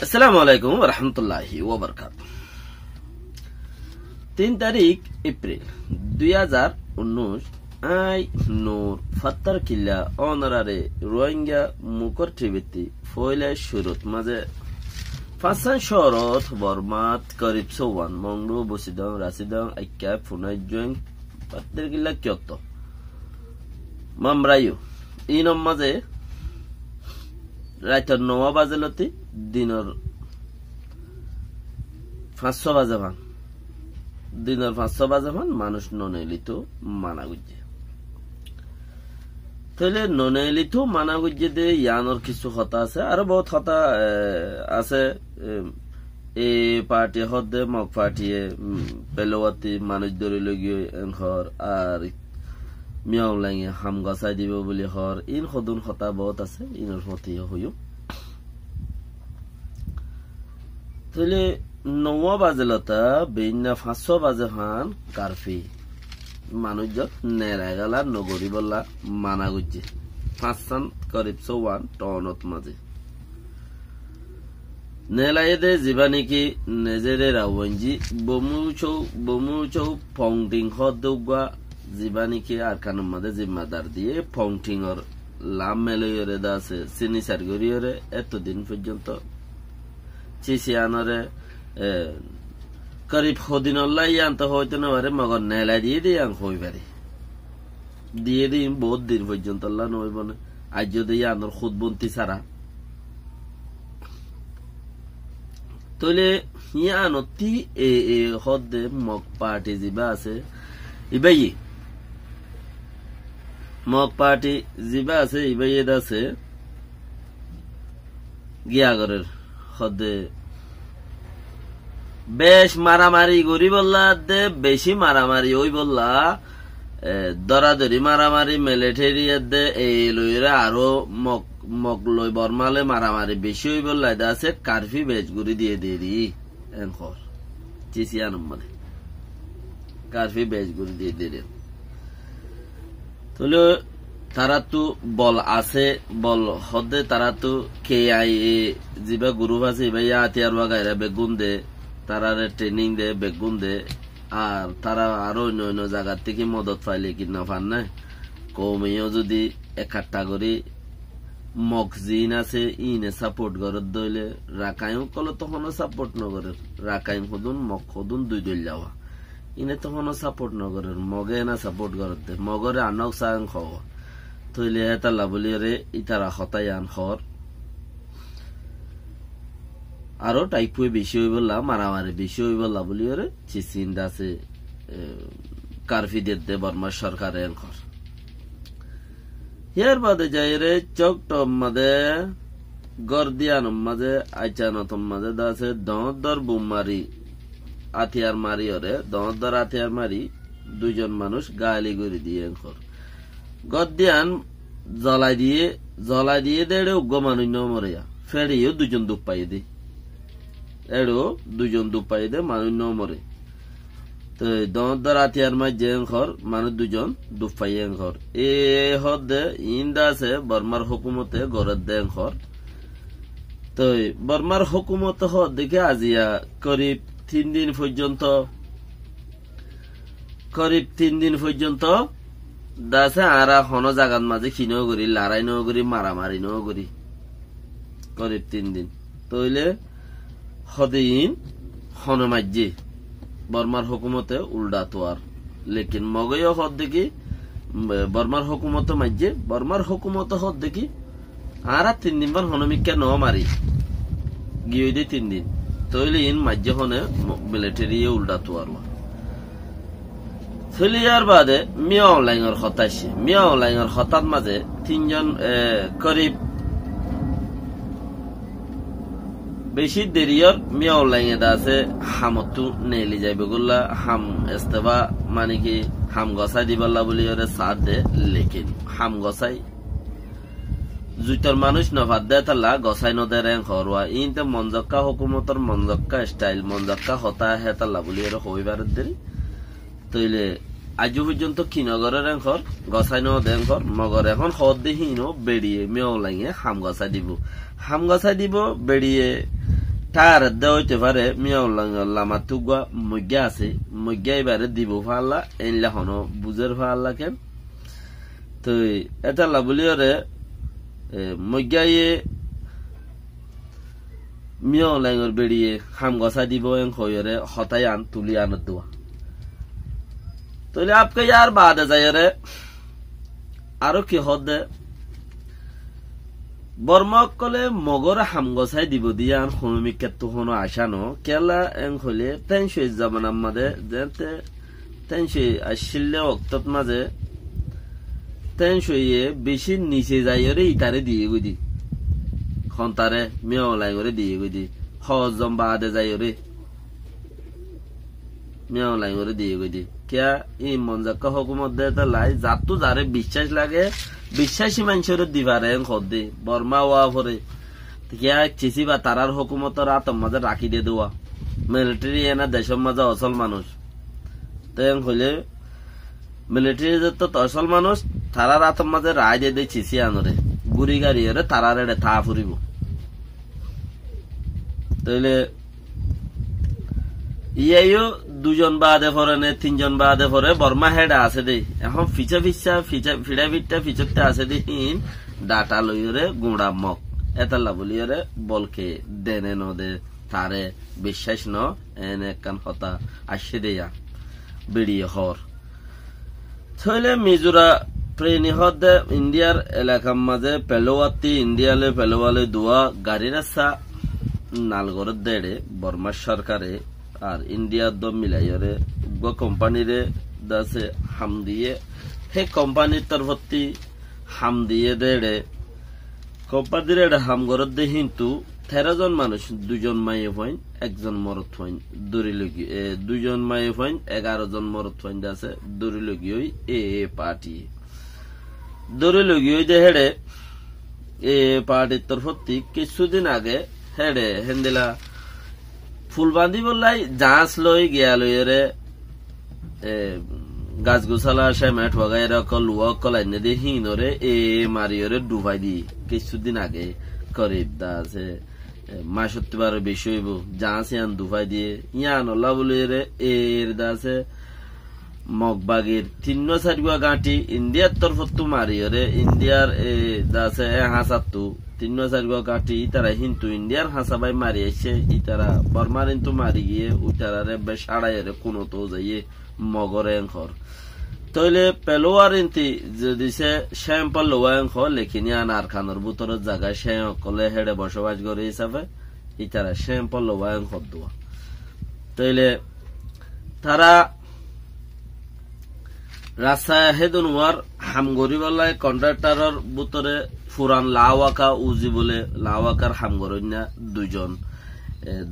আসসালামু আলাইকুম রহমতুল্লাহি ওয়া বারাকাতুহু। 3 তারিখ এপ্রিল 2019 আই নূর ফাত্তার কিল্লা অনারারে রোহিঙ্গা মুকর টিভিতি ফয়লে শুরুত মাঝে ফাসান শরত বর্মাত করিব সওয়ান মংডু বসিদং রাসিদং আইকা ফুনাই জং ফাত্তার কিল্লা কিয়ত মামরায়ু ইনম মাঝে রাইতর 9 বাজেলতি দিনর 500 বাজে ভান দিনের 500 বাজে ভান মানুষ ননেলিত মানা গুজে তাহলে ননেলিত মানা গুজে দে ইয়ানোর কিছু কথা আছে আর বহুত কথা আছে এ পার্টি হদে মক পার্টি পেলোয়াতি মানুষ ধরে লগিয়ে ঘর আর মিয়াও লাগে হাম গছাই দিব বলি হর ইন সদুন কথা বহুত আছে ইনৰ মতে হইও তাহলে 9 বাজেলতা বেইনা 500 বাজে হান কারফি মানুষ নেড়াই গেলা নগরী বললা মানা গুজে 5 করিব 1 টনত মাঝে নেলায়ে দে জীবানিকি নেজেরে রাওঞ্জি বমুচৌ ফংটিং হদুগা জীবানিকে আর কানুর মাঝে জিম্মাদার দিয়ে ফংটিং ওর লাম মেলরে দাসে চিনি সারগরিয়রে এতদিন পর্যন্ত চিসিয়ানরে করিব হদিনল্লাই আন্ত হইতে না পারে মগর নেলা দিয়ে দিয়ে আং হই পারে দিয়ে দিন বহুত দিন পর্যন্ত আল্লাহ নইব না আজ যদি আনর খুদবন্তি ছাড়া তলে ইয়ানতি এ হদে মক পার্টি জিবা আছে ইবাই মক পার্টি জিবা আছে ইবাই আছে গিয়াগরের হদে বেশ মারামারি গরি বললা দে বেশি মারামারি ওই বললা দরাদরি মারামারি মিলিটারি দে এই লইরা আরো মক লই বর্মালে মারামারি বেশি ওই বললা আছে কারফি বেশ গুরি দিয়ে দেরি এনখর চিসিয়ান মানে কারফি বেশ গুরি দিয়ে দেরি তাহলে তারা তো বল আছে বল হদে তারা তো কে আই জিবা গ্রুপ আছে ভাই আতিয়ার বাগাইরা বেগুন দে তারা ট্রেনিং দে বেগুন দে আর তারা আরো অন্য অন্য জায়গার থেকে মদত পাইলে কিনা পান না কমেও যদি একটা করে মকজিন আছে ইনে সাপোর্ট করত দইলে রাকাইও কল তখনও সাপোর্ট নগরের রাকাইম হদুন মক হদুন দুই দল যাওয়া ইনে তখনও সাপোর্ট নগরের মগে না সাপোর্ট করত দে মগরে আনক সাং খাওয়া তইলে এটা লাভলিয়রে ইতারা হতাই আন হর আরো টাইপুয়ে বেশি হই বললা মারামারি বেশি হই বললা বলিয়রে চিচিন্দা আছে কারফি দে বর্মা সরকারে ঘর ইয়ার বাদে যাই রে চকটম মাঝে গর্দিয়ান মাঝে আইচানতম মাঝে দাসে দর বুমারি আথিয়ার মারি ওরে দর আথিয়ার মারি দুইজন মানুষ গালি গড়ি দিয়ে ঘর গদ্দিয়ান জ্বলাই দিয়ে দেড়ে উগ্র মানুষ নমরিয়া ফেরিও দুজন দুঃখ পাই দি এড়ো দুজন দুঃখ পাই দে মানুষ নমরে তো দর আথিয়ার মাই যে ঘর মানুষ দুজন দুঃখ পাই ঘর এ হদ দে ইন্দা আছে বর্মার হুকুমতে গড়ের দে ঘর তো বর্মার হুকুমত হদ দেখে আজিয়া করিব 3 দিন পর্যন্ত দাসে আরা হন জাগাত মাঝে খিনেও করি লড়াই নও করি মারামারি নও করি করিব 3 দিন তইলে হদিন হন মাঝে বর্মার হুকুমতে উল্টা তোয়ার লেকিন মগেও হদ দেখি বর্মার হুকুমত মাঝে বর্মার হুকুমত হদ দেখি আর 3 দিন বার হনমিকা ন মারি গিয়ে দে 3 দিন তইলে ইন মাঝে হনে মিলিটারি উল্টা তোয়ার ফিলিয়ার বাদে মিয়াও লাইনের হতা আসে মিয়াও লাইনের হতার মাঝে 3 জন করিব বেশি দেরিয়র মিয়াও লাইনে আছে হামতু নেলি যাইবে গুলা হাম এস্তেবা মানে কি হাম গসাই দিবল্লা বলি ওরে সাথ দে লেকিন হাম গসাই জুইতর মানুষ নভাত দে তালা গসাই নদে রেং হরওয়া ইনতে মনজক্কা হুকুমতর মনজক্কা স্টাইল মনজক্কা হতা হে তালা বলি ওরে হইবার দেরি তইলে আজ পর্যন্ত কিনগরের ঘর গসাই নেন ঘর মগর এখন হদ দিহীন বেড়িয়ে মেও লাগে হাম গসাই দিব বেড়িয়ে তার দে হইতে পারে মিয়াও লামা তুগা মজ্ঞা আছে মজ্ঞা এবারে দিব ফাল্লা এনলা হন বুঝের ফাল্লা কেন তো এটা লাবলিয়রে মজ্ঞাইয়ে মিয়াও লাইঙর বেড়িয়ে হাম গসা দিব এন খয়রে হতাই আন তুলি আন দোয়া তাহলে আপকে ইয়ার বাদে যায়রে আরো কি হদে বর্মকলে মগর হামগসাই দিব দিয়া হনুমিকে তো হনো আসানো কেলা এং হইলে তেনশই জামানার মাঝে যেতে তেনশই আসলে অক্তত মাঝে তেনশইয়ে বেশি নিচে যাইরে ইতারে দিয়ে গই দি খন্তারে মিয়াওলাই করে দিয়ে গই দি হজম বাদে যাইরে মিয়াওলাই করে দিয়ে গই দি কিয়া ই মনজাক্কা হুকুমত দে লাই যাতু যারে বিশ্বাস লাগে বিশ্বাসী মানুষের দিবারে খদ্দে বর্মা ওয়া পরে কিয়া চিসি বা তারার হুকুমতর আতম মাঝে রাখি দিয়ে দেওয়া মিলিটারি এনা দেশের মাঝে অসল মানুষ তেন হইলে মিলিটারি তো অসল মানুষ তারার আতম মাঝে রায় দিয়ে দেয় চিসি আনরে গুড়ি গাড়ি এরে তারার এড়ে থা ফুরিব তাইলে ইয়াইও দুজন বাদে পরে নে তিনজন বাদে পরে বর্মা হেডা আছে দে এখন ফিচা ফিড়া ফিটটা ফিচতে আছে দে হিন ডাটা লইরে গুড়া মক এতাল্লা বলিরে বলকে দেনে নদে তারে বিশ্বাস ন এনে কান হতা আসে দেয়া বেড়িয়ে হর ছইলে মিজোরা প্রেনি হদে ইন্ডিয়ার এলাকার মাঝে পেলোয়াতি ইন্ডিয়ালে পেলোয়ালে দুয়া গাড়ি রাস্তা নালগর দেড়ে বর্মা সরকারে আর ইন্ডিয়ার দম মিলাইরে কোম্পানিরে দাসে হাম দিয়ে হে কোম্পানির তরফতি হাম দিয়ে দেড়ে কোম্পানির এটা হাম গরত দে কিন্তু 13 জন মানুষ 2 জন মাইয়ে হইন 1 জন মরত হইন দড়ি লগি 2 জন মাইয়ে হইন 11 জন মরত হইন দাসে দড়ি লগি হই এ পার্টি দড়ি লগি হই দে হেডে এ পার্টির তরফতি কিছুদিন আগে হেডে হেন্দিলা ফুলবান্দি বললাই জাঁচ লই গিয়া লইরে গাছ গোছালা সেমেট বগাইরা লুয়া কলাইনে দিয়ে হিনরে এ মারিয়রে ডুবাই দি কিছুদিন আগে করিব দা আছে মাসত্তিবার বেশি হইব জাঁচ ইয়ান ডুবাই দিয়ে ইয়ান ওলা বলিরে এর দা আছে মগবাগের 3-4 গাঁটি ইন্ডিয়ার তরফত মারিয়রে ইন্ডিয়ার দা আছে হাসাত্তু 3-4 গাঁটি ইতারা হিন্তু ইন্ডিয়ার হাসাবাই মারি এসে ইতারা বর্মার কিন্তু মারি গিয়ে উতারারে বেশ আড়াইরে কোনো তো যাইয়ে মগরে এঙ্কর তইলে পেলোয়ার ইন্তি যদি সে শ্যাম্পল লোয়া এঙ্ক লেখিনি আনার খানোর বুতরের জায়গায় সে কলে হেডে বসবাস করে হিসাবে ইতারা শ্যাম্পল লোয়া এঙ্ক দোয়া তইলে তারা রাস্তা হেদুন ওয়ার হাম গরিবাল্লাই কন্ট্রাক্টরের বুতরে ফুরান লাওয়াকা উজি বলে লাওয়াকার হাম গরইনা 2 জন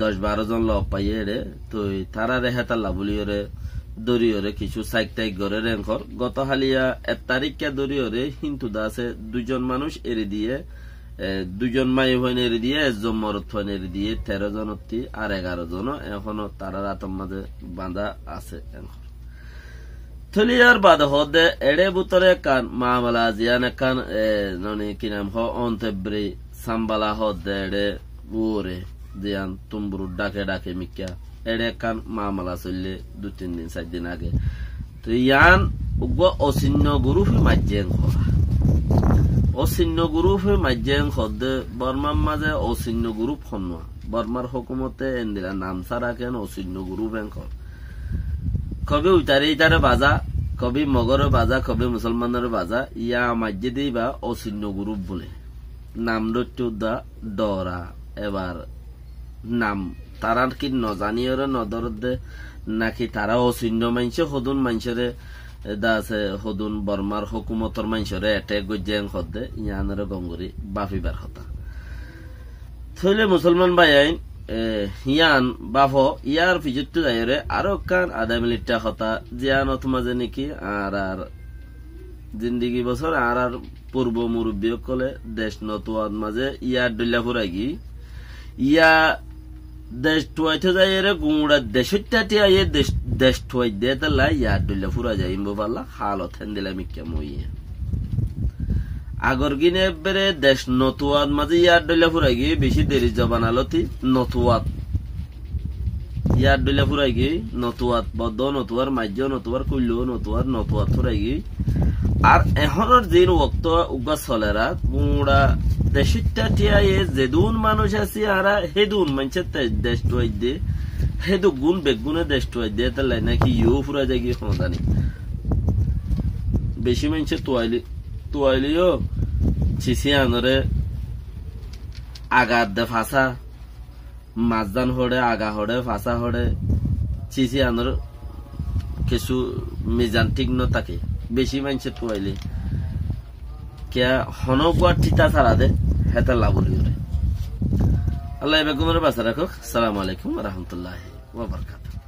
10-12 জন লব পাইয়ে রে তো তারা রেহাতা লাবুলিয়রে দরিয়রে কিছু সাইক গরে রেঙ্কর গত হালিয়া 1 তারিখে দরিয়রে হিন্তু দাসে 2 জন মানুষ এরে দিয়ে 2 জন মাই হইন এরে দিয়ে 1 জন মরত হইন এরে দিয়ে 13 জন অতি আর 11 জন এখনো তারা রাতম মাঝে বাঁধা আছে এঙ্কর থলিয়ার বাদ হদে এড়ে বুতরে কান মামলা জিয়ানে কান ননি কি নাম হ অন্তেব্রি সাম্বালা হদে এড়ে বুরে জিয়ান তুমবুরু ডাকে মিক্কা এড়ে কান মামলা চললে 2-3 দিন 4 দিন আগে তো ইয়ান উগ্র অচিহ্ন গুরুফে মাজ্জেন খরা অচিহ্ন গুরুফে মাজ্জেন খদে বর্মার মাঝে অচিহ্ন গুরুপ হন্না বর্মার হুকুমতে এন্দিরা নাম ছাড়া কেন অচিহ্ন গুরুপ এঙ্কর কবে ইতারে বাজা কবি মগর বাজা কবি মুসলমানের বাজা ইয়া মাঝে দিবা অচিহ্ন গ্রুপ বলে নাম দা ডরা এবার নাম তারা কি নজানিয়রে নদরদে নাকি তারা অচিহ্ন মানছে হদুন মানসরে দাসে হদুন বর্মার হুকুমতর মানসরে এটেক গজ্জেন খদে ইয়ানরে গঙ্গরি বাফিবার কথা থইলে মুসলমান ভাই আইন হিয়ান বাফ ইয়ার ফিজুত্তু যাইরে আরো কান 1/2 মিনিটটা কথা জিয়ানত মাঝে নাকি আর জিন্দিগি বছর আর পূর্ব মুরব্বী কলে দেশ নতুয়াদ মাঝে ইয়ার ডুল্লা ফুরাগি ইয়া দেশ টুয়াইতে যাইরে গুড়া দেশটাটি আইয়ে দেশ টুয়াই দে তালা ইয়ার ডুল্লা ফুরা যাই ইমবো পাল্লা হালত হেন্দিলা মিক্কা মইয়ে আগর গিনে বেড়ে দেশ নতুয়াদ মাঝে ইয়ার ডইলা ফুরাই গিয়ে বেশি দেরি জবান আলতি নতুয়াদ ইয়ার ডইলা ফুরাই গিয়ে নতুয়াদ বদ্ধ নতুয়ার মাজ্য নতুয়ার কুল্লু নতুয়ার নতুয়াদ ফুরাই গিয়ে আর এখনের দিন ওক্ত উগা চলেরা পুরা দেশিটা টিয়ায়ে যেদুন মানুষ আছে আরা হেদুন মানুষের দেশ টুয়াই দিয়ে হেদু গুণ বেগুনে দেশ টুয়াই দিয়ে তাহলে নাকি ইউ ফুরা যায় গিয়ে জানি বেশি মানুষের তুয়াইলিও চিসি আনরে আগার দে ফাঁসা মাছদান হড়ে আগা হড়ে ফাঁসা হড়ে চিসি আনর কিছু মিজান ঠিক ন থাকে বেশি মানুষের তুয়াইলি কে হনকুয়ার ঠিতা ছাড়া দে হেতা লাভলি আল্লাহ বেগমের বাসা রাখো। আসসালামু আলাইকুম ওয়া রাহমাতুল্লাহি ওয়া বারাকাতুহু।